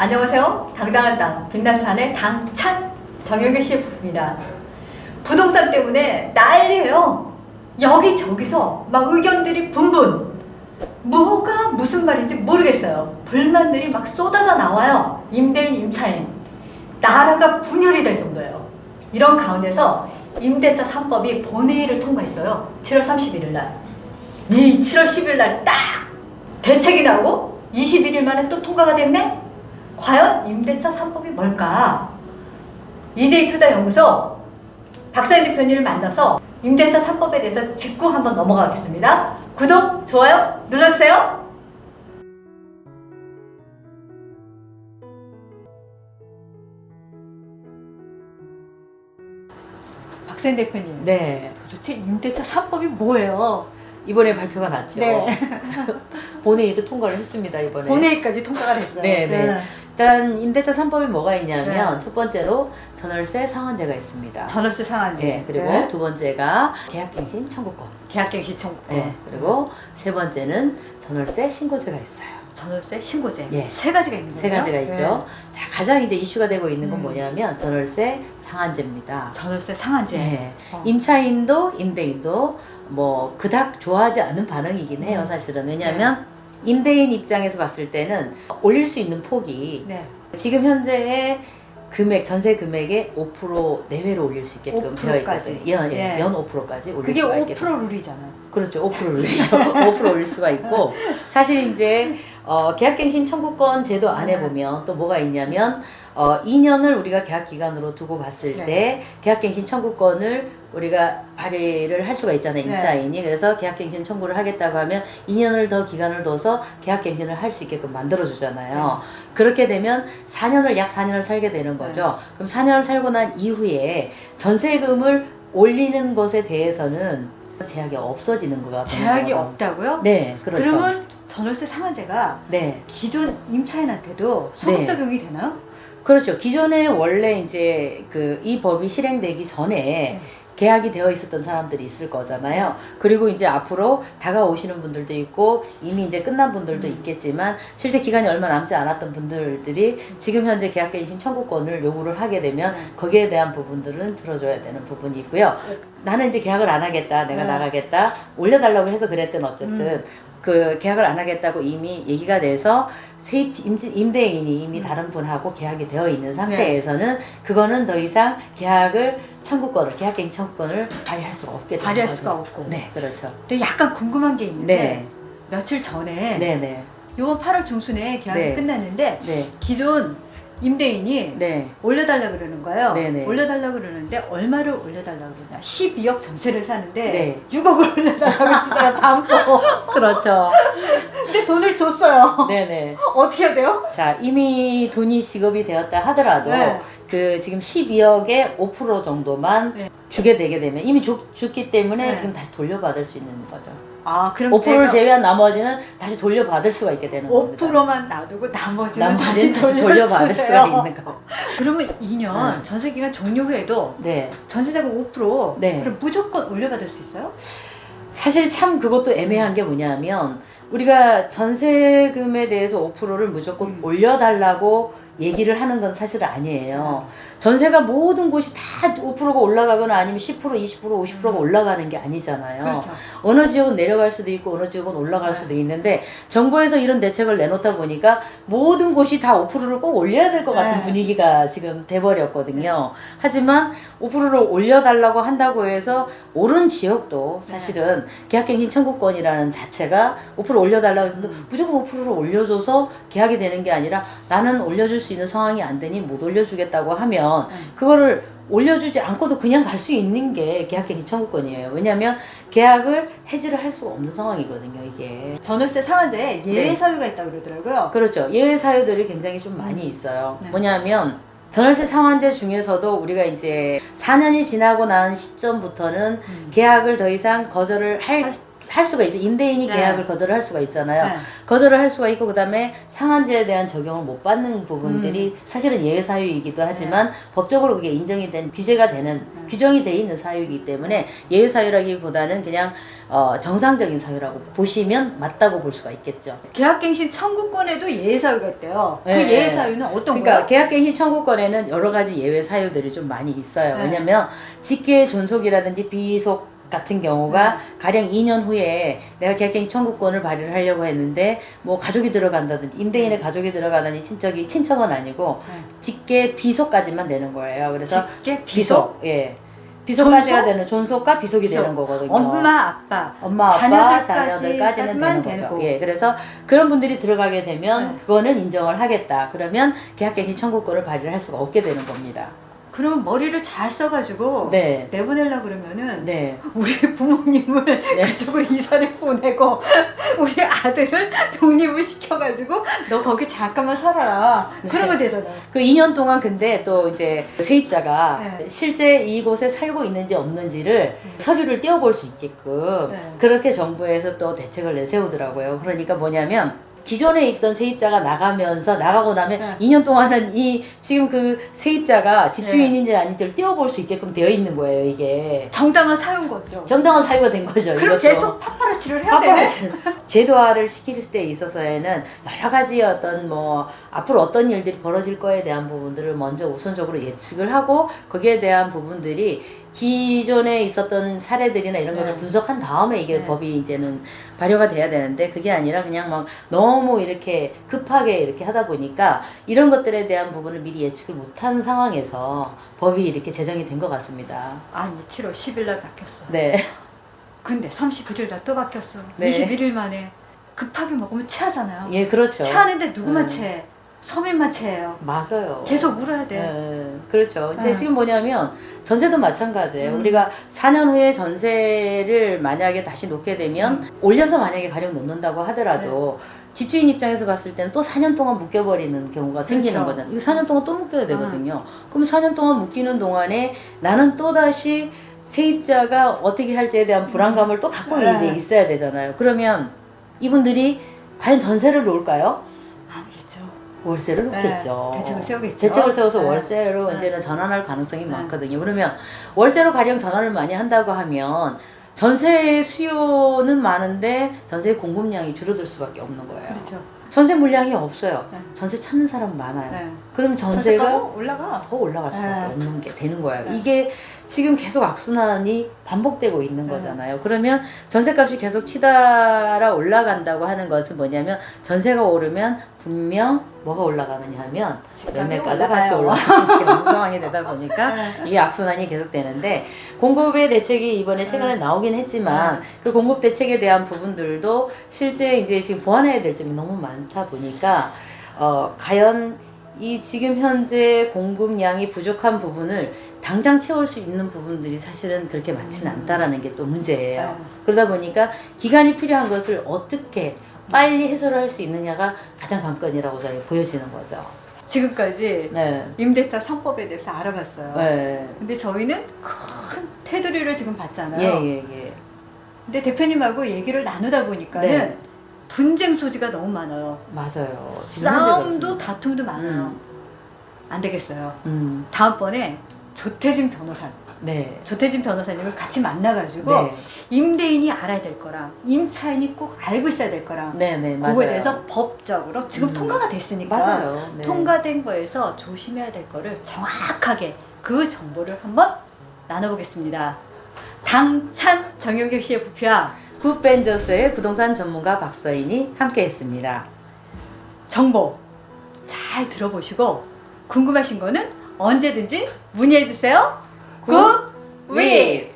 안녕하세요. 당당한 땅, 빛나찬의 당찬 정효교 CF입니다. 부동산 때문에 난리예요. 여기저기서 막 의견들이 분분. 뭐가 무슨 말인지 모르겠어요. 불만들이 막 쏟아져 나와요. 임대인, 임차인. 나라가 분열이 될 정도예요. 이런 가운데서 임대차 3법이 본회의를 통과했어요. 7월 31일 날. 이 7월 10일 날 딱 대책이 나오고 21일 만에 또 통과가 됐네? 과연 임대차 3법이 뭘까? EJ투자연구소 박사인 대표님을 만나서 임대차 3법에 대해서 짚고 한번 넘어가겠습니다. 구독, 좋아요 눌러주세요. 박사인 대표님, 네. 도대체 임대차 3법이 뭐예요? 이번에 발표가 났죠. 네. 본회의도 통과를 했습니다, 이번에. 본회의까지 통과가 됐어요. 네, 네. 일단 임대차 3법이 뭐가 있냐면 네. 첫 번째로 전월세 상한제가 있습니다. 전월세 상한제. 네, 그리고 네. 두 번째가 계약갱신 청구권. 계약갱신 청구권. 네, 그리고 세 번째는 전월세 신고제가 있어요. 전월세 신고제. 예. 세 가지가 있는 거예요. 세 가지가 있죠. 자, 가장 이제 이슈가 되고 있는 건 음. 뭐냐면 전월세 상한제입니다. 전월세 상한제. 네. 어. 임차인도 임대인도 뭐 그닥 좋아하지 않은 반응이긴 해요, 사실은. 왜냐하면 임대인 입장에서 봤을 때는 올릴 수 있는 폭이 네. 지금 현재의 금액, 전세 금액의 5% 내외로 올릴 수 있게끔 5% 되어 있거든요. 까지. 연 예. 5%까지 올릴 그게 수가 5% 있게끔. 룰이잖아요. 그렇죠. 5% 올리죠. 5% 올릴 수가 있고, 사실 이제 계약갱신 청구권 제도 안에 보면 또 뭐가 있냐면 2년을 우리가 계약 기간으로 두고 봤을 네. 때 계약갱신 청구권을 우리가 발의를 할 수가 있잖아요, 네. 임차인이. 그래서 계약갱신 청구를 하겠다고 하면 2년을 더 기간을 둬서 계약갱신을 할 수 있게끔 만들어 주잖아요. 그렇게 되면 약 4년을 살게 되는 거죠. 그럼 4년을 살고 난 이후에 전세금을 올리는 것에 대해서는 제약이 없어지는 거가 제약이 없다고요? 네, 그렇죠. 그러면 전월세 상한제가 네, 기존 임차인한테도 소급 네. 적용이 되나요? 그렇죠. 기존에 원래 이제 이 법이 실행되기 전에 계약이 되어 있었던 사람들이 있을 거잖아요. 그리고 이제 앞으로 다가오시는 분들도 있고 이미 이제 끝난 분들도 있겠지만 실제 기간이 얼마 남지 않았던 분들이 지금 현재 계약갱신 청구권을 요구를 하게 되면 거기에 대한 부분들은 들어줘야 되는 부분이 있고요. 나는 이제 계약을 안 하겠다, 내가 나가겠다, 올려달라고 해서 그랬든 어쨌든 그 계약을 안 하겠다고 이미 얘기가 돼서 임대인이 이미 다른 분하고 계약이 되어 있는 상태에서는 그거는 더 이상 계약갱신 청구권을 발휘할 수가 없게 되는 발휘할 거죠. 수가 없고. 네, 그렇죠. 근데 약간 궁금한 게 있는데 네, 며칠 전에 네, 네, 요번 8월 중순에 계약이 네. 끝났는데 네, 기존 임대인이 네, 올려달라 그러는 거예요. 네네. 올려달라 그러는데 얼마를 올려달라 그러냐? 12억 전세를 사는데 네. 6억을 올려달라고 했어요. 담보. 그렇죠. 근데 돈을 줬어요. 네, 네. 어떻게 해야 돼요? 자, 이미 돈이 지급이 되었다 하더라도 네. 그 지금 12억의 5% 정도만 네. 주게 되게 되면 이미 줬기 때문에 네. 지금 다시 돌려받을 수 있는 거죠. 아, 그럼 5%를 제외한 나머지는 다시 돌려받을 수가 있게 되는 겁니다. 5%만 놔두고 나머지는 다시 나머지는 다시 돌려받을 수가 돌려주세요. 있는 거. 그러면 2년 전세기간 종료 후에도 네. 전세자금 5% 네. 그럼 무조건 올려받을 수 있어요? 사실 참 그것도 애매한 게 뭐냐면 우리가 전세금에 대해서 5%를 무조건 올려달라고 얘기를 하는 건 사실 아니에요. 전세가 모든 곳이 다 5%가 올라가거나 아니면 10%, 20%, 50%가 올라가는 게 아니잖아요. 그렇죠. 어느 지역은 내려갈 수도 있고 어느 지역은 올라갈 수도 있는데 정부에서 이런 대책을 내놓다 보니까 모든 곳이 다 5%를 꼭 올려야 될 것 같은 네. 분위기가 지금 돼버렸거든요. 하지만 5%를 올려달라고 한다고 해서 오른 지역도 사실은 계약갱신 청구권이라는 자체가 5% 올려달라고 해서 무조건 5%를 올려줘서 계약이 되는 게 아니라 나는 올려줄 수 있는 상황이 안 되니 못 올려주겠다고 하면 그거를 올려주지 않고도 그냥 갈 수 있는 게 계약갱신 청구권이에요. 왜냐하면 계약을 해지를 할 수가 없는 상황이거든요, 이게. 전월세 상한제에 예외 네. 사유가 있다고 그러더라고요. 그렇죠. 예외 사유들이 굉장히 좀 많이 있어요. 네. 뭐냐면 전월세 상한제 중에서도 우리가 이제 4년이 지나고 난 시점부터는 계약을 더 이상 거절을 할 할 수가 있어요. 임대인이 네. 계약을 거절을 할 수가 있잖아요. 네. 거절을 할 수가 있고 그다음에 상한제에 대한 적용을 못 받는 부분들이 사실은 예외 사유이기도 하지만 법적으로 그게 인정이 된 규제가 되는 규정이 돼 있는 사유이기 때문에 예외 사유라기보다는 그냥 정상적인 사유라고 보시면 맞다고 볼 수가 있겠죠. 계약갱신 청구권에도 예외 사유가 있대요. 네. 그 예외 사유는 어떤 그러니까 거예요? 계약갱신 청구권에는 여러 가지 예외 사유들이 좀 많이 있어요. 네. 왜냐면 직계 존속이라든지 비속 같은 경우가 가령 2년 후에 내가 계약갱신 청구권을 발휘를 하려고 했는데 뭐 가족이 들어간다든지 임대인의 가족이 들어가다니 친척은 아니고 직계 비속까지만 되는 거예요. 그래서 직계 비속? 예. 비속까지가 존속? 되는 존속과 비속이 비속. 되는 거거든요. 엄마, 아빠, 아빠, 자녀들까지는 되는 되는 거죠. 거고. 예, 그래서 그런 분들이 들어가게 되면 네. 그거는 인정을 하겠다. 그러면 계약갱신 청구권을 발휘를 할 수가 없게 되는 겁니다. 그러면 머리를 잘 써가지고 네. 내보내려고 그러면 네. 우리 부모님을 그쪽으로 이사를 보내고 우리 아들을 독립을 시켜가지고 너 거기 잠깐만 살아라. 그러면 되잖아요. 그 2년 동안 근데 또 이제 세입자가 네. 실제 이곳에 살고 있는지 없는지를 서류를 띄워볼 수 있게끔 네. 그렇게 정부에서 또 대책을 내세우더라고요. 그러니까 뭐냐면 기존에 있던 세입자가 나가고 나면 네. 2년 동안은 이 지금 그 세입자가 집주인인지 아닌지를 띄워볼 수 있게끔 되어 있는 거예요. 이게 정당한 사유인 거죠. 정당한 사유가 된 거죠. 그럼 이것도. 계속 파파라치를 해야 되네. 제도화를 시킬 때 있어서에는 여러 가지 어떤 뭐 앞으로 어떤 일들이 벌어질 거에 대한 부분들을 먼저 우선적으로 예측을 하고 거기에 대한 부분들이 기존에 있었던 사례들이나 이런 걸 네. 분석한 다음에 이게 네. 법이 이제는 발효가 돼야 되는데 그게 아니라 그냥 막 너무 이렇게 급하게 이렇게 하다 보니까 이런 것들에 대한 부분을 미리 예측을 못한 상황에서 법이 이렇게 제정이 된 것 같습니다. 아니 7월 10일 날 바뀌었어. 네. 근데 31일 날 또 바뀌었어. 네. 21일 만에 급하게 먹으면 체하잖아요. 예, 그렇죠. 체하는데 누구만 네. 체해? 서민만 체해요. 맞아요. 계속 울어야 돼. 네, 그렇죠. 이제 네. 지금 뭐냐면 전세도 마찬가지예요. 우리가 4년 후에 전세를 만약에 다시 놓게 되면 올려서 만약에 가령 놓는다고 하더라도 집주인 입장에서 봤을 때는 또 4년 동안 묶여버리는 경우가 생기는 그렇죠. 거잖아요. 이거 4년 동안 또 묶여야 되거든요. 그럼 4년 동안 묶이는 동안에 나는 또다시 세입자가 어떻게 할지에 대한 불안감을 또 갖고 네. 있어야 되잖아요. 그러면 이분들이 과연 전세를 놓을까요? 아니겠죠. 월세를 놓겠죠. 네, 대책을 세우겠죠. 대책을 세워서 네. 월세로 네. 이제는 전환할 가능성이 네. 많거든요. 그러면 월세로 가령 전환을 많이 한다고 하면 전세의 수요는 많은데 전세의 공급량이 줄어들 수밖에 없는 거예요. 그렇죠. 전세 물량이 없어요. 네. 전세 찾는 사람 많아요. 네. 그럼 전세가 전세가 올라가. 더 올라갈 수밖에 네. 없는 게 되는 거예요. 네. 이게 지금 계속 악순환이 반복되고 있는 네. 거잖아요. 그러면 전세값이 계속 치달아 올라간다고 하는 것은 뭐냐면 전세가 오르면 분명 뭐가 올라가느냐 하면 매매가가 같이 올라가는 그런 상황이 되다 보니까 네. 이게 악순환이 계속되는데 공급의 대책이 이번에 최근에 나오긴 했지만 그 공급 대책에 대한 부분들도 실제 이제 지금 보완해야 될 점이 너무 많다 보니까 과연 이 지금 현재 공급량이 부족한 부분을 당장 채울 수 있는 부분들이 사실은 그렇게 많지는 않다라는 게 또 문제예요. 네. 그러다 보니까 기간이 필요한 것을 어떻게 빨리 해소를 할 수 있느냐가 가장 관건이라고 저희 보여지는 거죠. 지금까지 네. 임대차 3법에 대해서 알아봤어요. 네. 근데 저희는 큰 테두리를 지금 봤잖아요. 예. 근데 대표님하고 얘기를 나누다 보니까는 네. 분쟁 소지가 너무 많아요. 맞아요. 지금 현재 싸움도 그렇습니다. 다툼도 많아요. 음. 안 되겠어요. 음. 다음번에 조태진 변호사, 네. 조태진 변호사님을 같이 만나가지고 네. 임대인이 알아야 될 거랑 임차인이 꼭 알고 있어야 될 거랑 네네, 맞아요. 그거에 대해서 법적으로 지금 통과가 됐으니까 맞아요. 네. 통과된 거에서 조심해야 될 거를 정확하게 그 정보를 한번 나눠보겠습니다. 당찬 정영길 씨의 부표와 굿벤저스의 부동산 전문가 박서인이 함께했습니다. 정보 잘 들어보시고 궁금하신 거는 언제든지 문의해 주세요. 굿 윗!